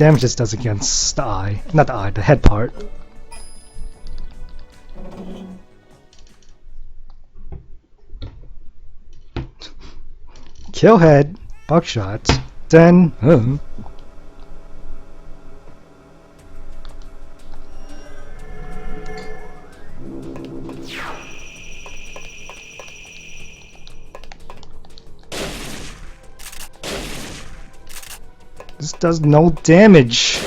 damage this does against the eye. Not the eye, the head part. Kill head, buckshot, then... This does no damage.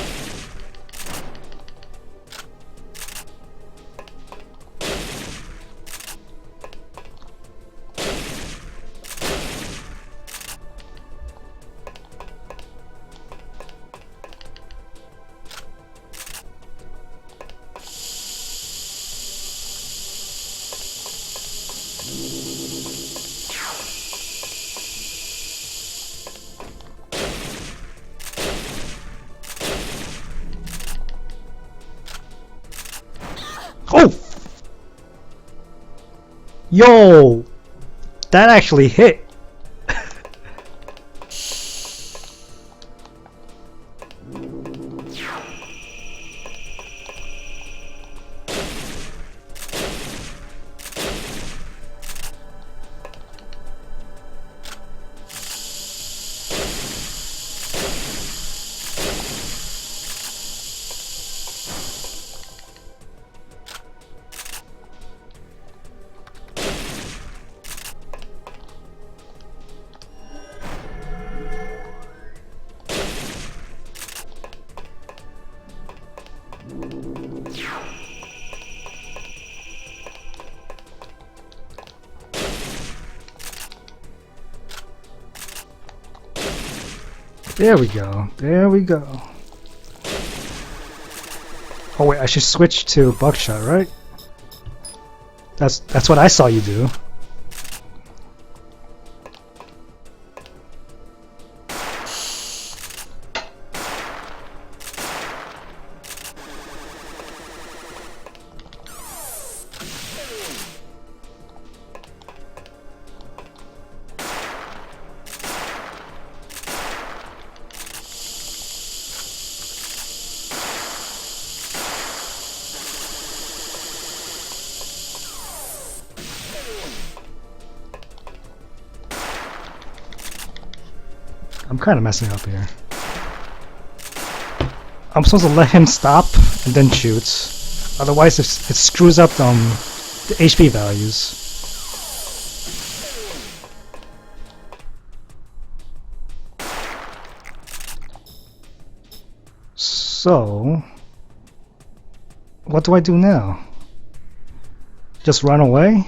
Oh! Yo! That actually hit! There we go. There we go. Oh wait, I should switch to buckshot, right? That's what I saw you do. I'm kind of messing up here. I'm supposed to let him stop and then shoot. Otherwise, it screws up the HP values. So, what do I do now? Just run away?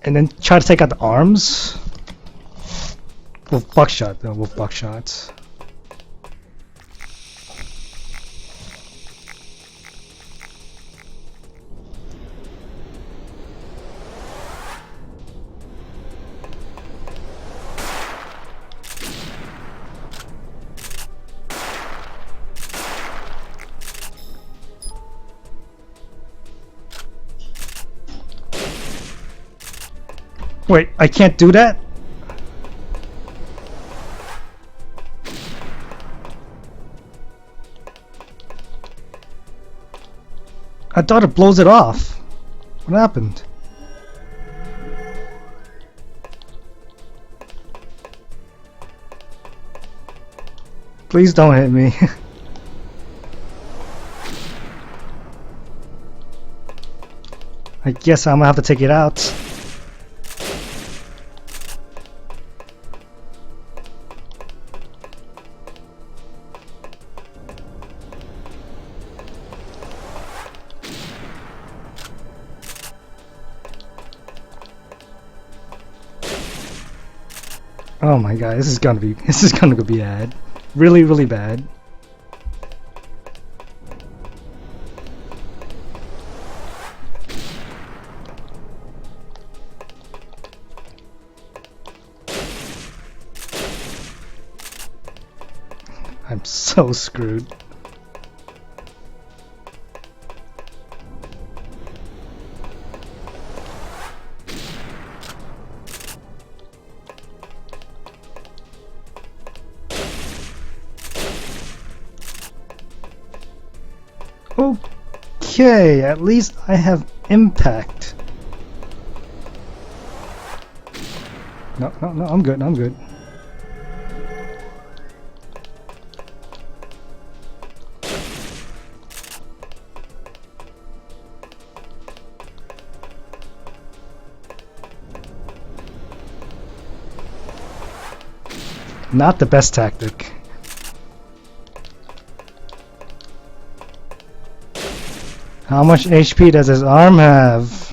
And then try to take out the arms? With buckshot, though, with buckshot. Wait, I can't do that? I thought it blows it off. What happened? Please don't hit me. I guess I'm gonna have to take it out. Oh my god, this is gonna be bad. Really, really bad. I'm so screwed. Okay, at least I have impact. No, no, no, I'm good, I'm good. Not the best tactic. How much HP does his arm have?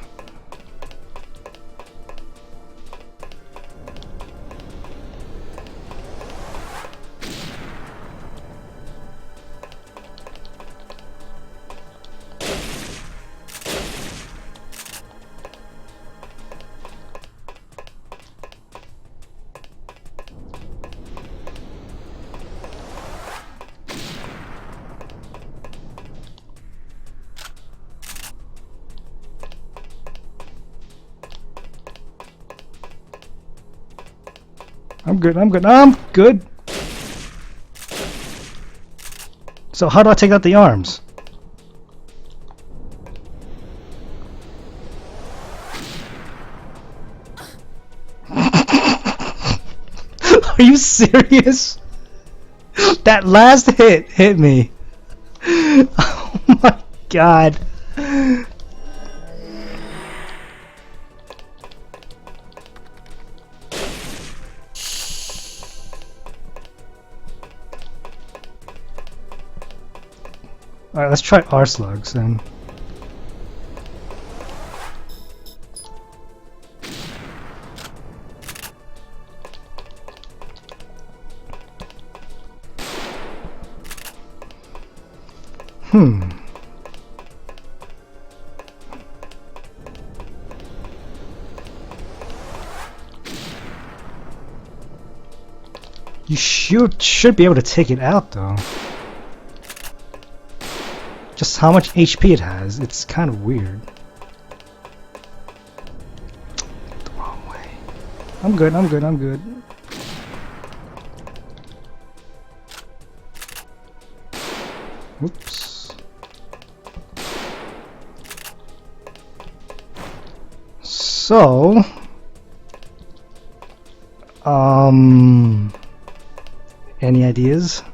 I'm good, I'm good, I'm good! So how do I take out the arms? Are you serious? That last hit me. Oh my god. Alright, let's try R slugs then. You should be able to take it out though. Just how much HP it has, it's kind of weird. The wrong way. I'm good, I'm good, I'm good. Whoops. So, any ideas?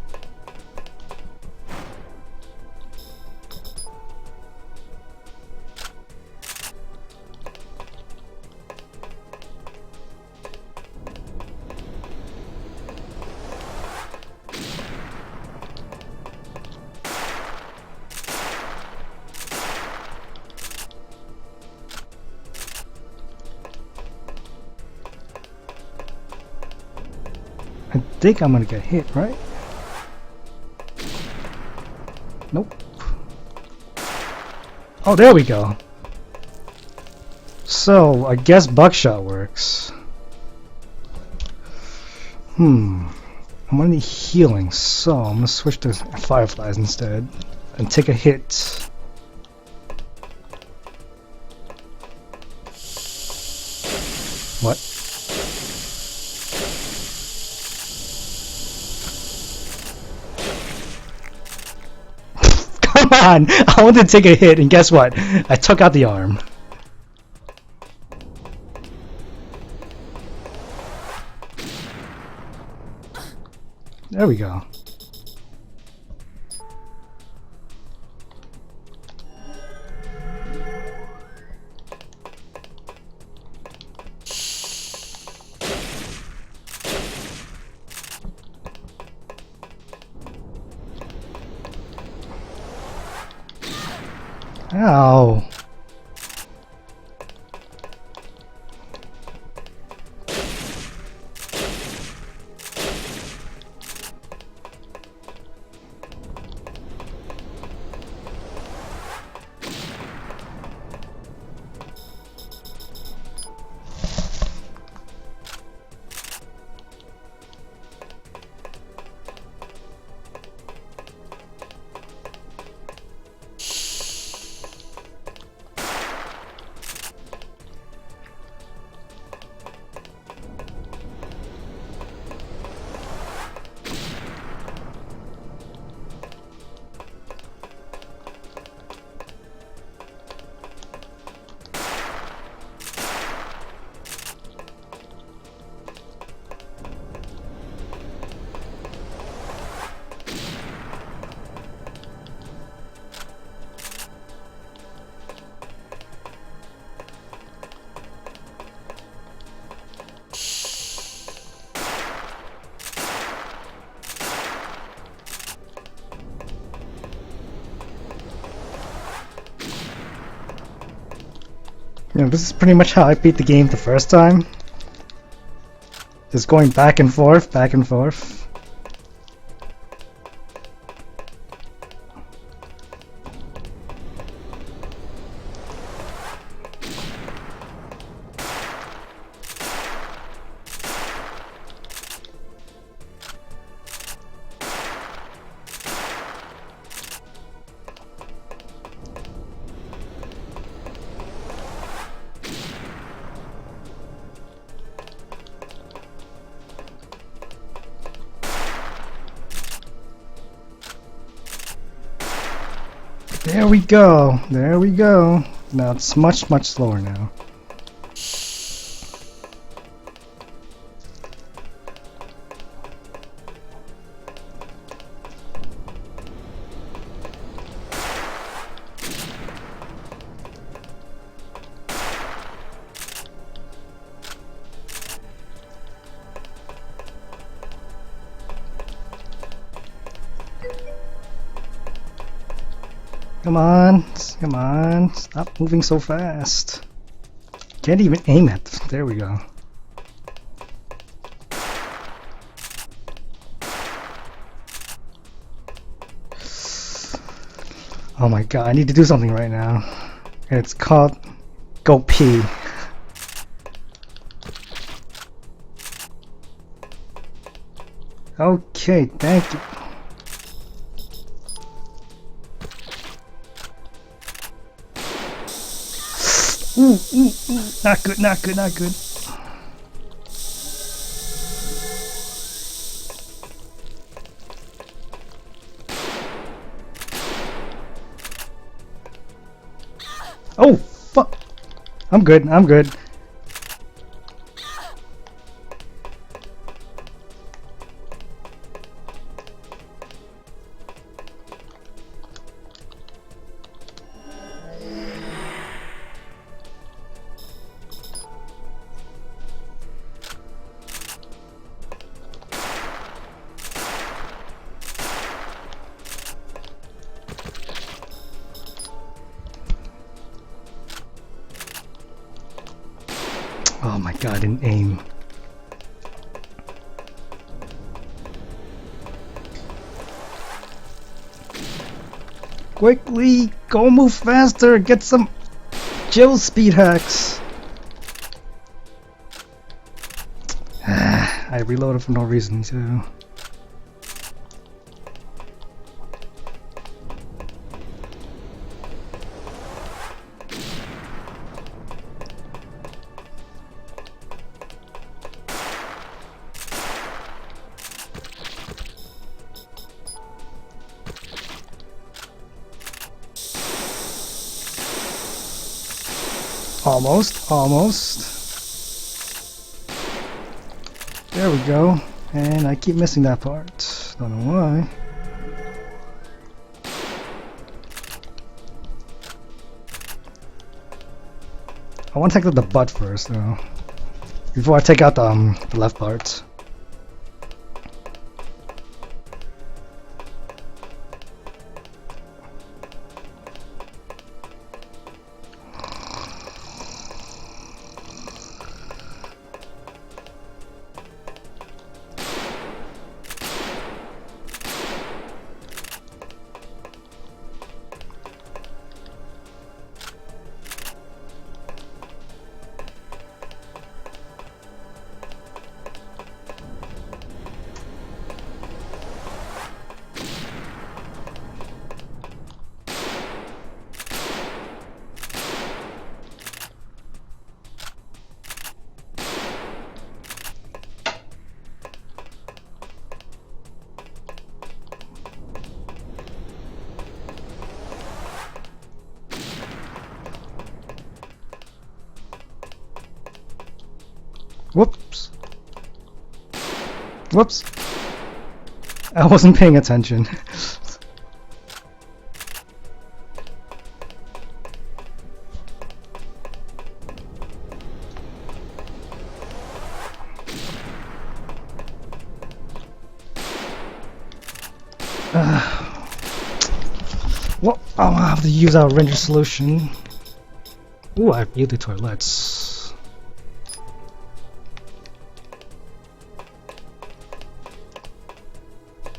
I think I'm gonna get hit, right? Nope. Oh, there we go. So, I guess buckshot works. I'm gonna need healing, so I'm gonna switch to fireflies instead and take a hit. What? Come on! I wanted to take a hit, and guess what? I took out the arm. There we go. Ow. You know, this is pretty much how I beat the game the first time. Just going back and forth, back and forth. There we go. There we go. Now it's much, much slower now. Come on, come on, stop moving so fast. Can't even aim it. There we go. Oh my god, I need to do something right now. It's called Go Pee. Okay, thank you. Ooh, ooh, ooh. Not good, not good, not good. Oh, fuck. I'm good, I'm good. Oh my god, I didn't aim. Quickly, go move faster, get some Jill speed hacks. I reloaded for no reason too. Almost, almost. There we go. And I keep missing that part. Don't know why. I want to take out the butt first, though. Before I take out the left part. Whoops. Whoops. I wasn't paying attention. Well, I'll have to use our render solution. Ooh, I have beauty toilets.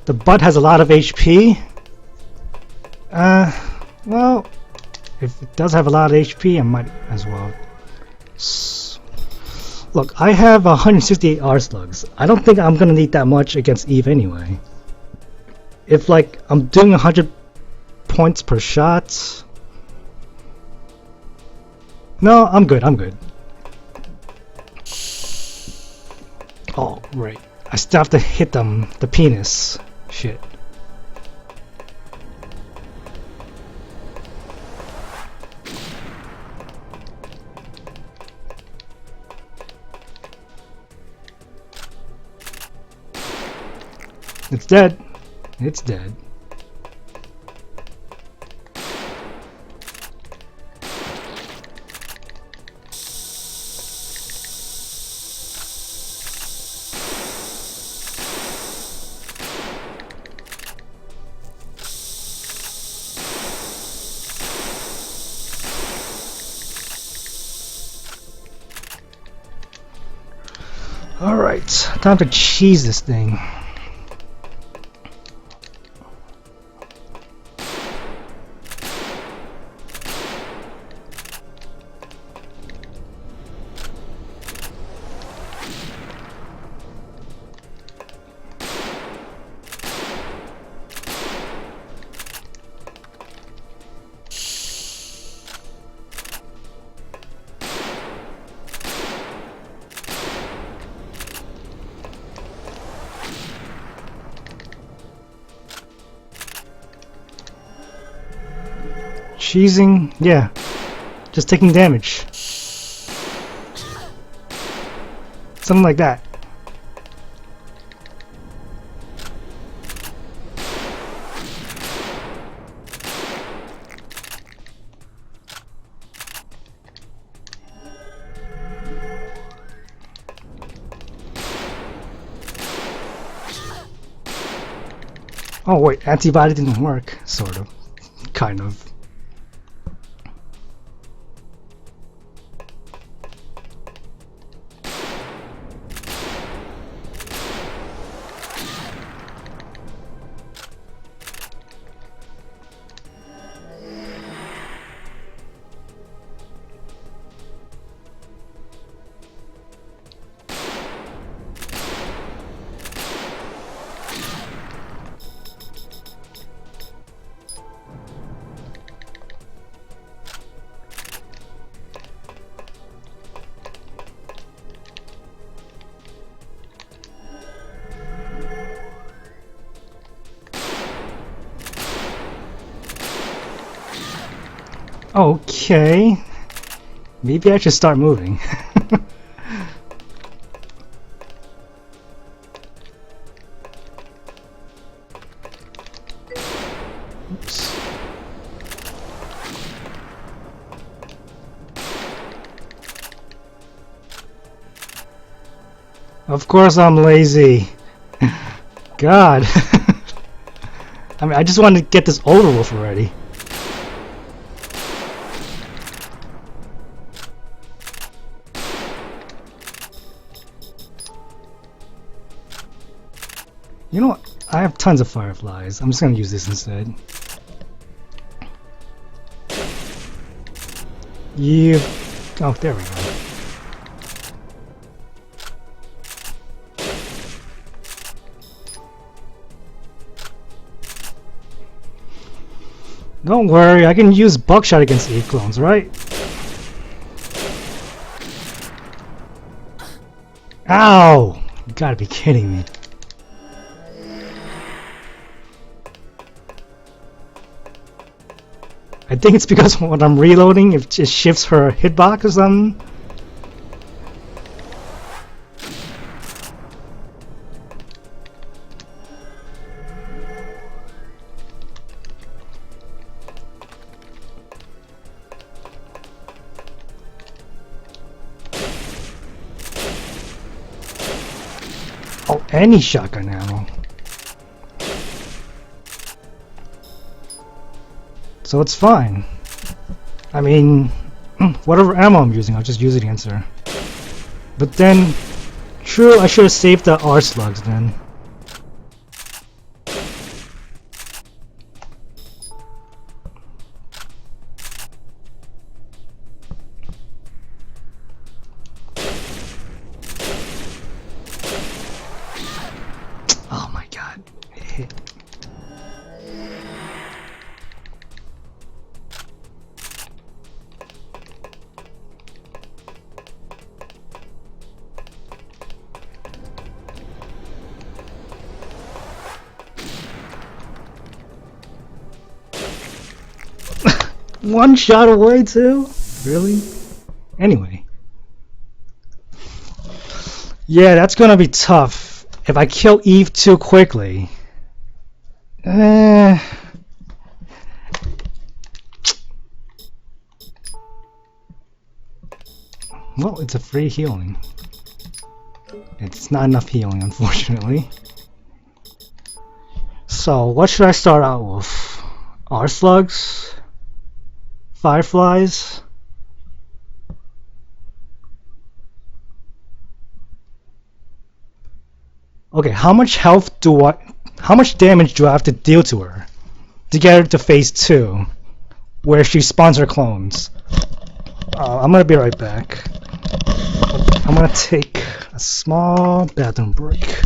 The butt has a lot of HP. Well, if it does have a lot of HP, I might as well. Look, I have 168 R slugs. I don't think I'm gonna need that much against Eve anyway. If like I'm doing 100 points per shot. No, I'm good. I'm good. Oh, right. I still have to hit them. The penis. Shit. It's dead. It's dead. Alright, time to cheese this thing. Cheesing, yeah, just taking damage. Something like that. Oh wait, antibody didn't work, sort of, kind of. Okay, maybe I should start moving. Oops. Of course I'm lazy. God. I mean, I just wanted to get this over with already. You know what? I have tons of fireflies. I'm just gonna use this instead. You. Oh, there we go. Don't worry, I can use buckshot against Eve clones, right? Ow! You gotta be kidding me. I think it's because when I'm reloading, it just shifts her hitbox or something. Oh, any shotgun ammo. So it's fine. I mean, Whatever ammo I'm using, I'll just use it against her. But then, true, I should have saved the R slugs then. Oh my god, it hit. One shot away too? Really? Anyway. Yeah, that's gonna be tough if I kill Eve too quickly. Well, it's a free healing. It's not enough healing, unfortunately. So, what should I start out with? R slugs? Fireflies? Okay, how much damage do I have to deal to her to get her to phase 2, where she spawns her clones? I'm gonna be right back. I'm gonna take a small bathroom break.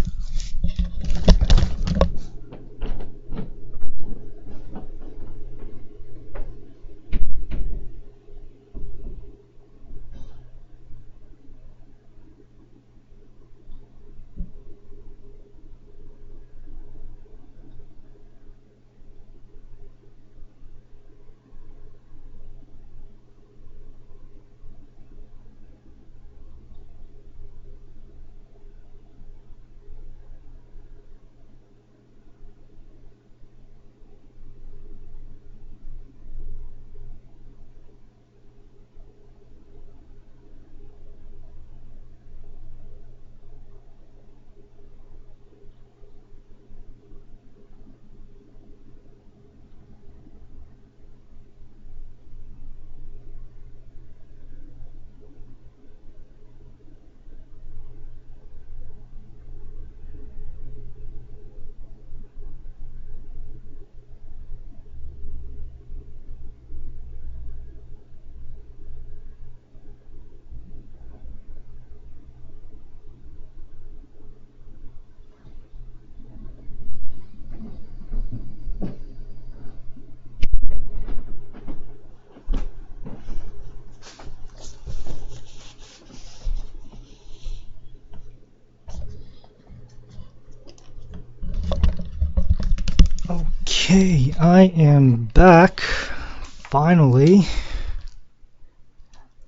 Okay, I am back, finally,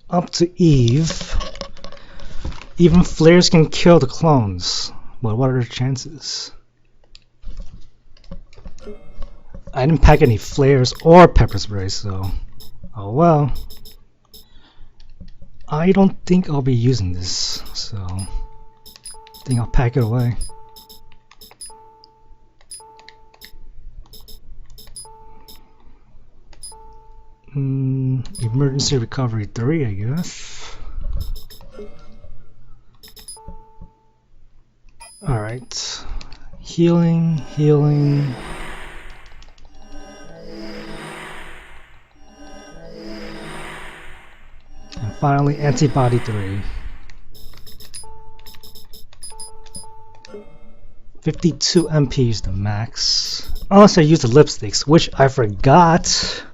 up to Eve. Even flares can kill the clones, but what are the chances? I didn't pack any flares or pepper spray, so oh well. I don't think I'll be using this, so I think I'll pack it away. Emergency recovery 3, I guess. Alright. Healing, healing. And finally, antibody 3. 52 MP is the max. Unless I use the lipsticks, which I forgot.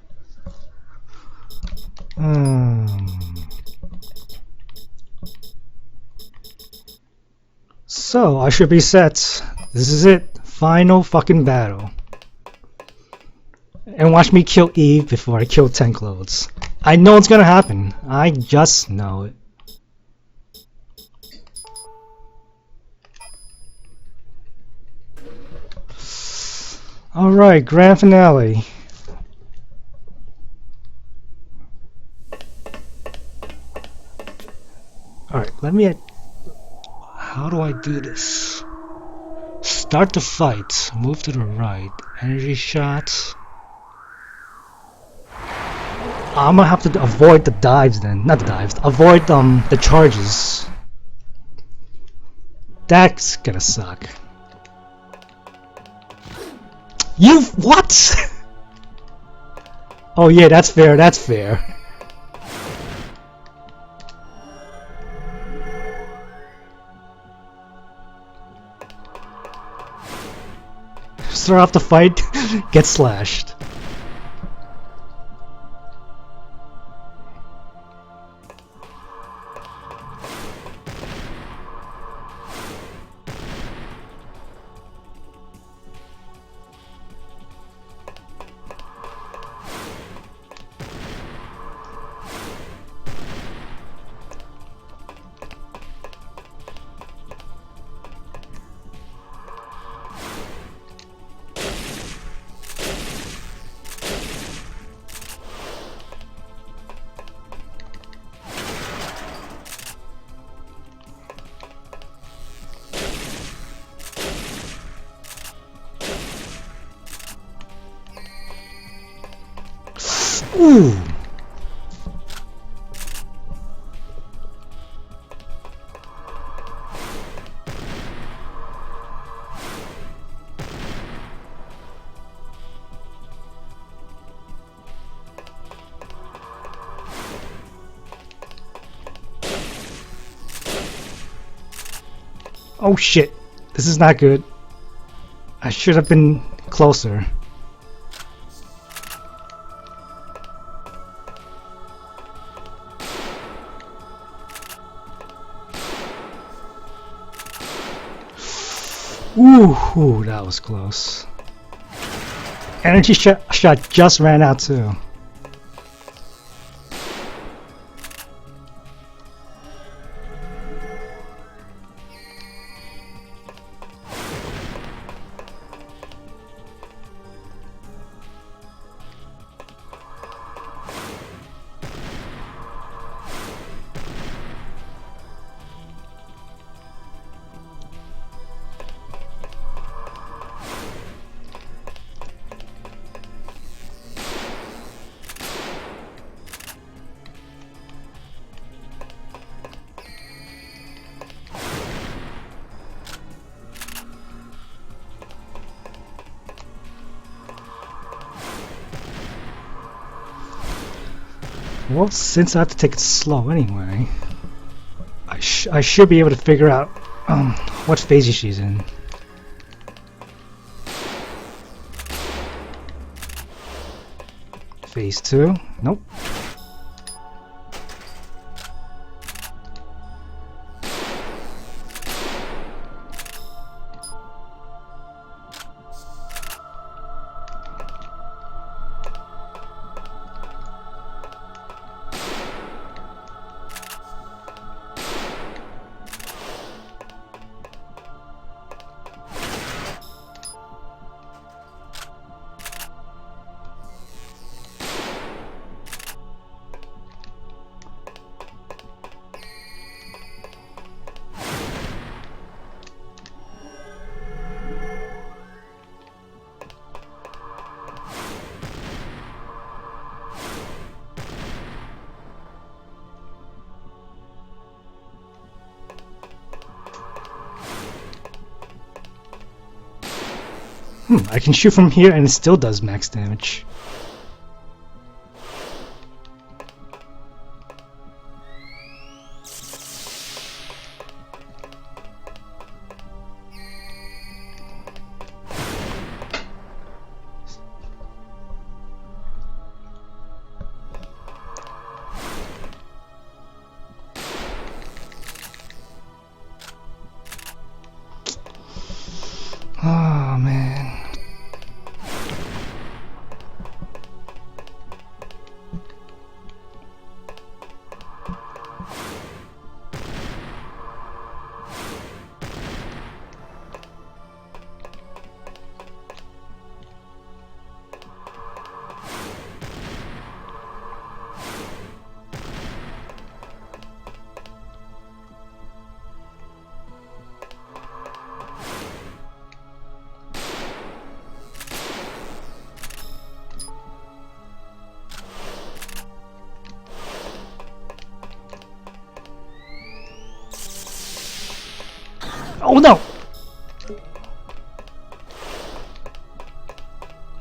So I should be set. This is it. Final fucking battle. And watch me kill Eve before I kill 10 clothes. I know it's gonna happen. I just know it. Alright, grand finale. Alright, let me... How do I do this? Start the fight. Move to the right. Energy shot. I'm gonna have to avoid the dives then. Not the dives. Avoid the charges. That's gonna suck. You what? Oh yeah, that's fair. That's fair. Start off the fight, get slashed. Ooh. Oh shit, this is not good. I should have been closer. Ooh, that was close. Energy shot just ran out too. Well, since I have to take it slow anyway, I should be able to figure out what phase she's in. Phase 2? Nope. I can shoot from here and it still does max damage. Oh man. Oh no!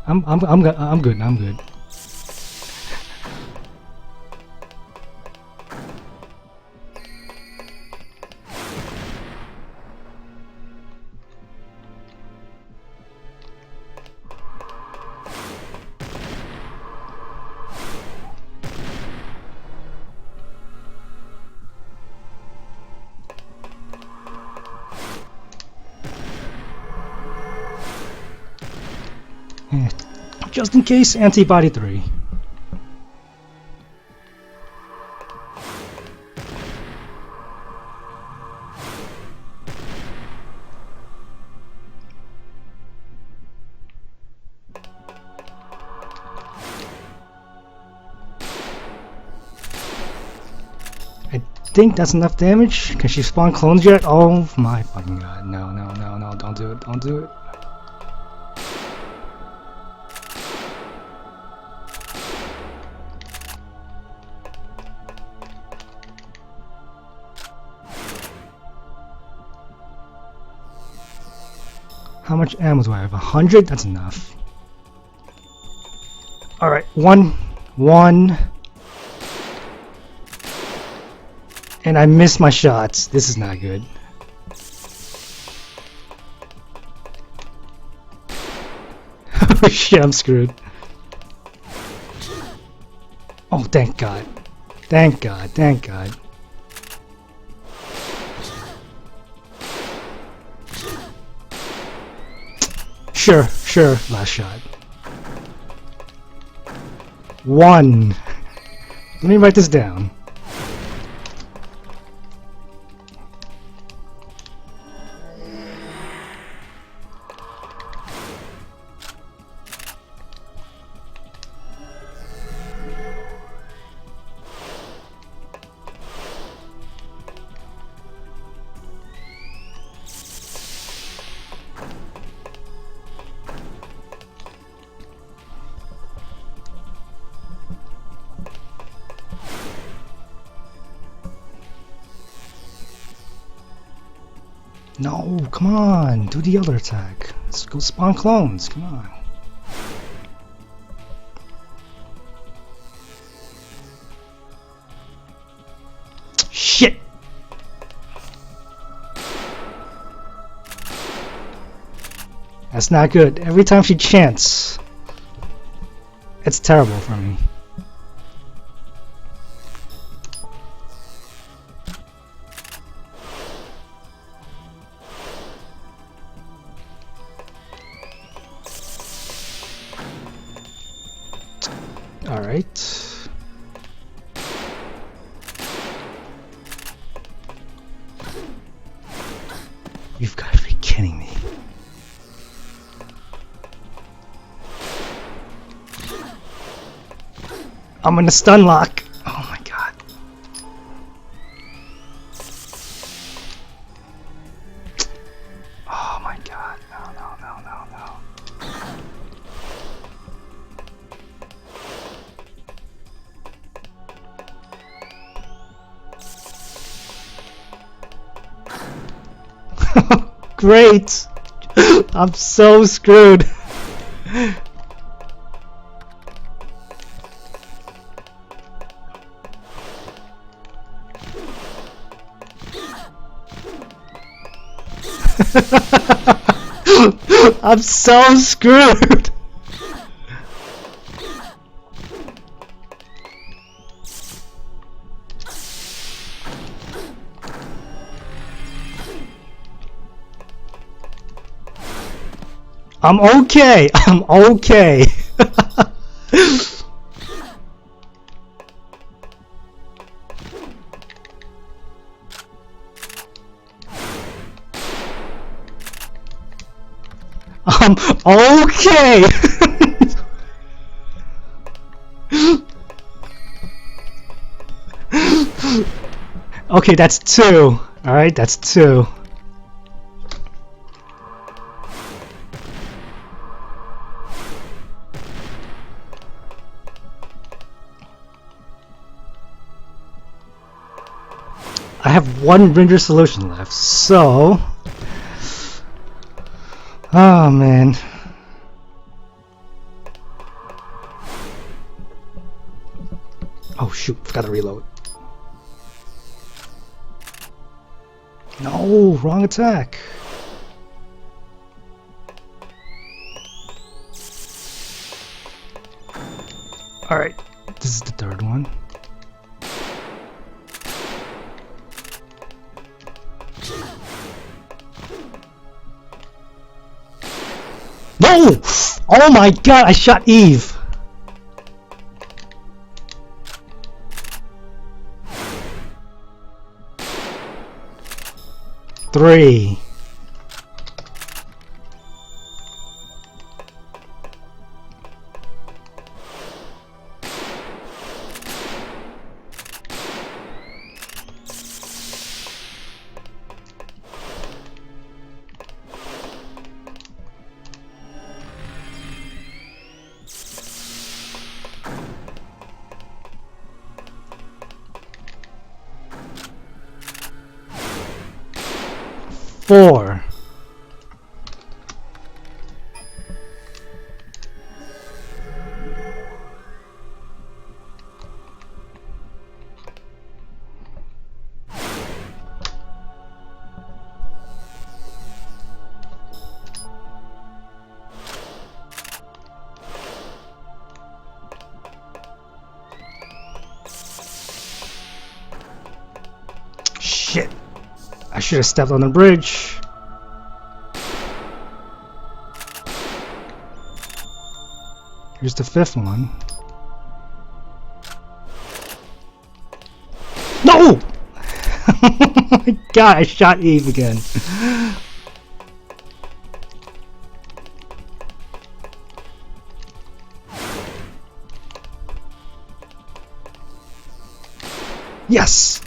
I'm good. I'm good. Just in case, antibody 3. I think that's enough damage. Can she spawn clones yet? Oh my fucking god. No, no, no, no. Don't do it. Don't do it. How much ammo do I have? 100? That's enough. Alright, one. And I missed my shots. This is not good. Oh shit, I'm screwed. Oh, thank God. Thank God, thank God. Sure, last shot. 1. Let me write this down. No, come on, do the other attack. Let's go spawn clones, come on. Shit! That's not good. Every time she chants, it's terrible for me. Alright. You've got to be kidding me. I'm in a stun lock. Oh my god. Oh my god. No, no, no, no, no. Great! I'm so screwed. I'm so screwed. I'm okay. I'm okay. I'm okay. Okay, that's 2. All right, that's 2. I have 1 Ranger solution left, so Oh man. Oh shoot, forgot to reload. No, wrong attack. Alright, this is the third one. No! Oh my god, I shot Eve! Three. Four. Shit. I should have stepped on the bridge. Here's the fifth one. No! Oh my god, I shot Eve again. Yes!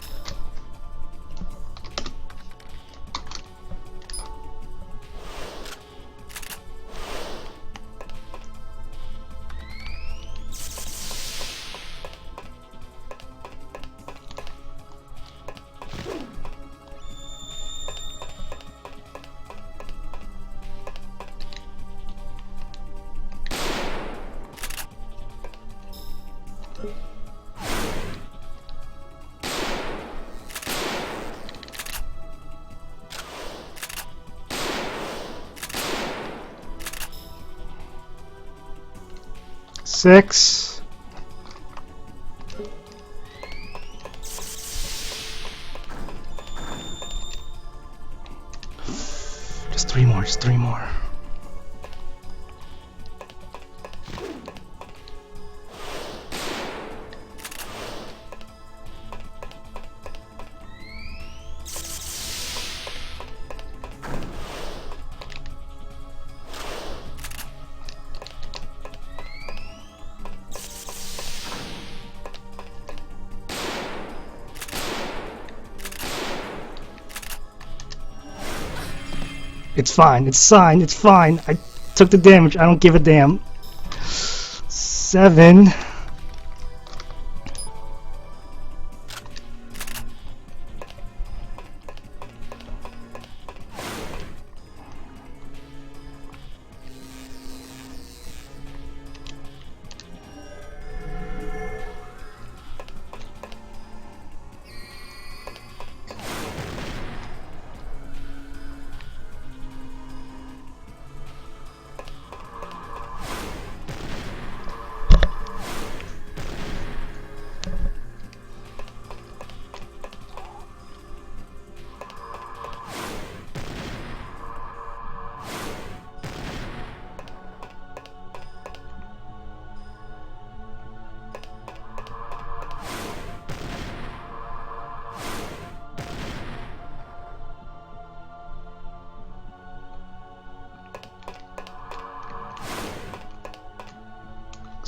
Six. Just three more, just three more. It's fine, it's fine, it's fine. I took the damage, I don't give a damn. 7.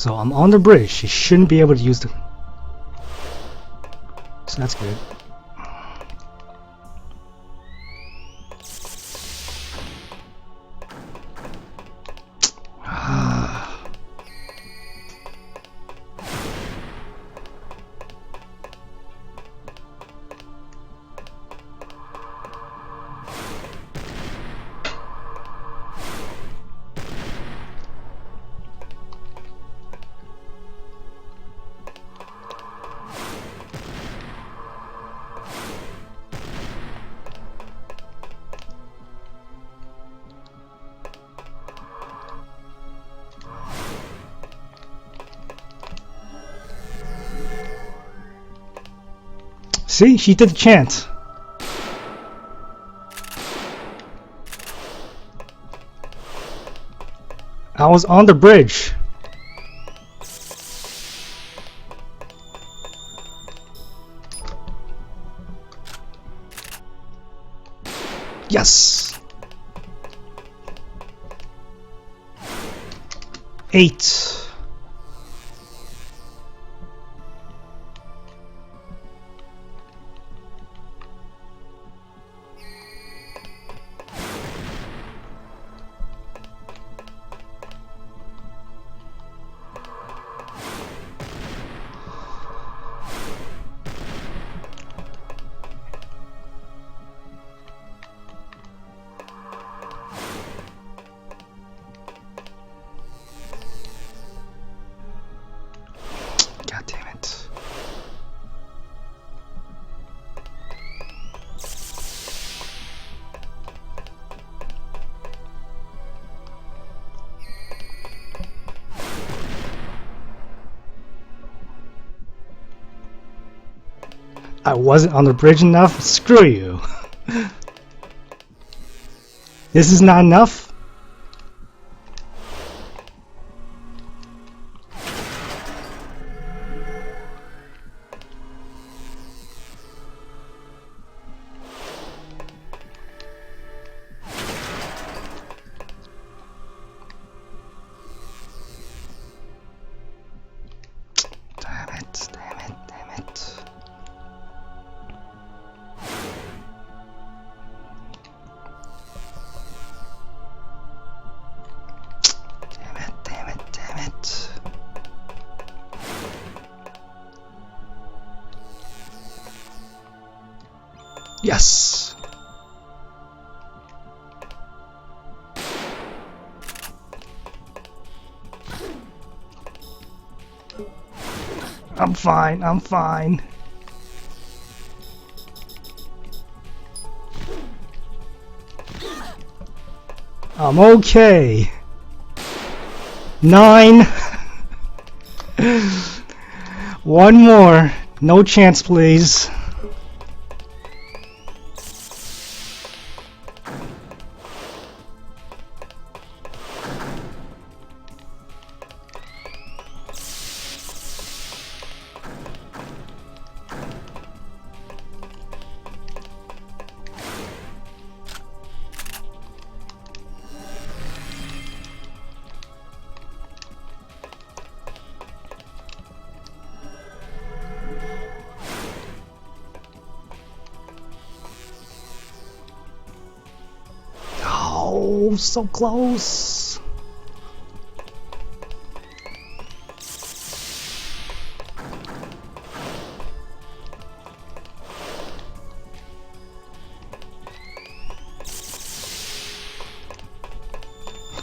So I'm on the bridge. She shouldn't be able to use the... So that's good. See, she did the chant. I was on the bridge. Yes! 8. God damn it. I wasn't on the bridge enough? Screw you. This is not enough? Damn it, damn it, damn it. Damn it, damn it, damn it. Yes! I'm fine, I'm fine. I'm okay. 9. One more. No chance, please. Oh, so close.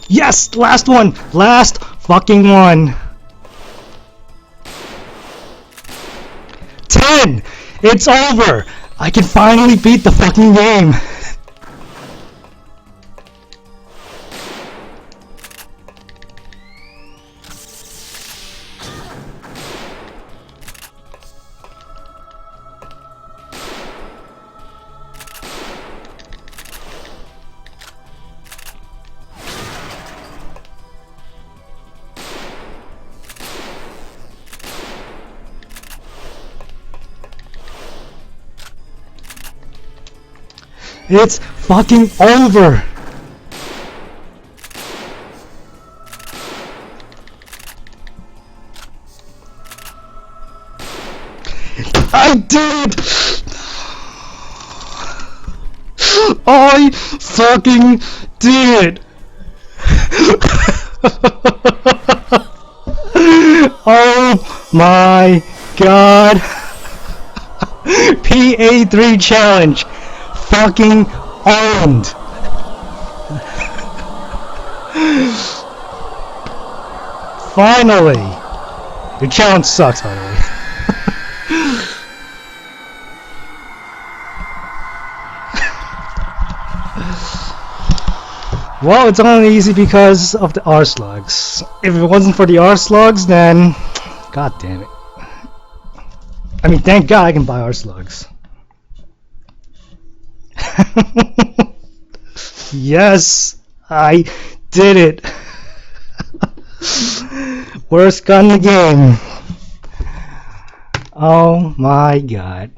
Yes, last one. Last fucking one. 10. It's over. I can finally beat the fucking game. It's fucking over! I did it! I fucking did it! Oh my god! PA3 challenge! Fucking owned! Finally! Your challenge sucks, by the way. Well, it's only easy because of the R slugs. If it wasn't for the R slugs, then... God damn it. I mean, thank God I can buy R slugs. Yes, I did it. Worst gun in the game. Oh my god.